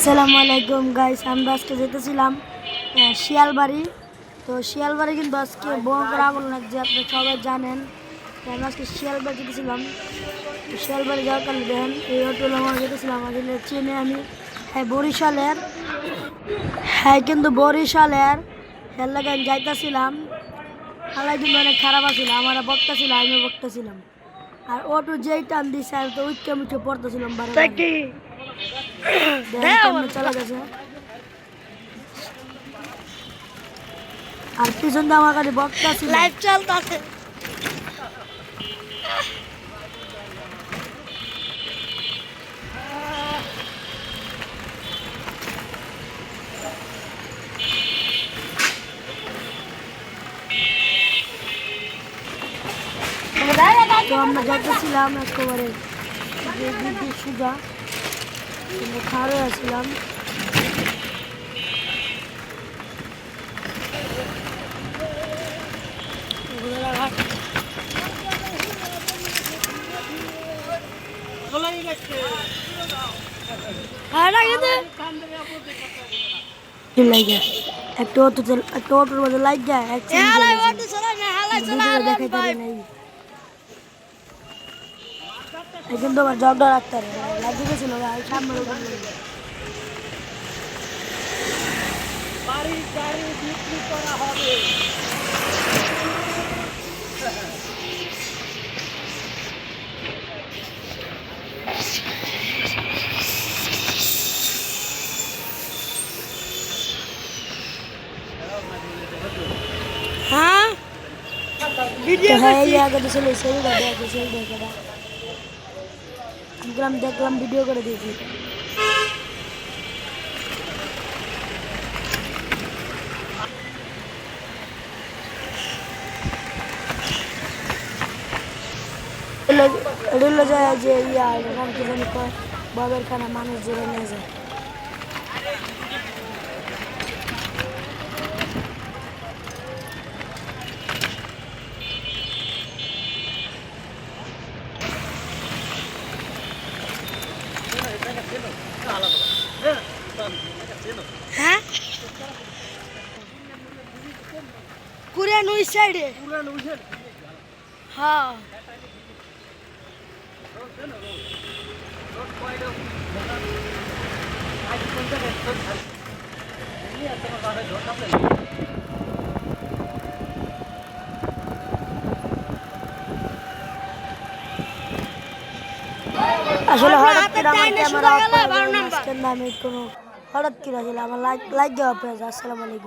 আসসালামু আলাইকুম গাইস, আমরা আজকে যেতেছিলাম শিয়ালবাড়ি। তো শিয়ালবাড়ি কিন্তু আজকে ভয়ঙ্কর আগুন লাগছে, আপনারা সবাই জানেন। তো আমরা আজকে শিয়ালবাড়ি যেতেছিলাম। তো শিয়ালবাড়ি যাওয়ার কারণে দেখেন এই অটোল আমরা যেতেছিলাম, আসলে চিনি আমি। হ্যাঁ বরিশালের, হ্যাঁ কিন্তু বরিশালের হের লাগে আমি যাইতেছিলাম। হালাই কিন্তু অনেক খারাপ আছিল, আমার বকতেছিল, আমিও বকতেছিলাম। আর অটো যেই টান দিছে আমি তো উচ্চে মুচে পড়তেছিলাম বারে বারে। চলে গেছে আর পিছন দিয়ে আমার গাড়ি বক্তা ছিল, লাইভ চলতেছে। তো আমরা যাইতেছিলাম একেবারে সুজা, খাড়ে আসছিলাম। একটা অটোর মধ্যে লাইট যায়, দেখাই পারি নাই। কিন্তু আমার জগটা রাখতে লাগিয়ে গেছিল সামনে। হ্যাঁ ভিডিও দেখলাম, ভিডিও করে দিয়েছি। রেলে যায় যে এরকম কি জানি বাবের খানা মানুষ জোরে নিয়ে যায়। হ্যাঁ কুরিয়ান ওই সাইডে, হ্যাঁ আসলে হঠাৎ করে আমার ক্যামেরা অফ হয়ে গেল, আমি কোনো হঠাৎ করে আসলে আমার লাইক দেওয়া পেয়েছে। আসসালামু আলাইকুম।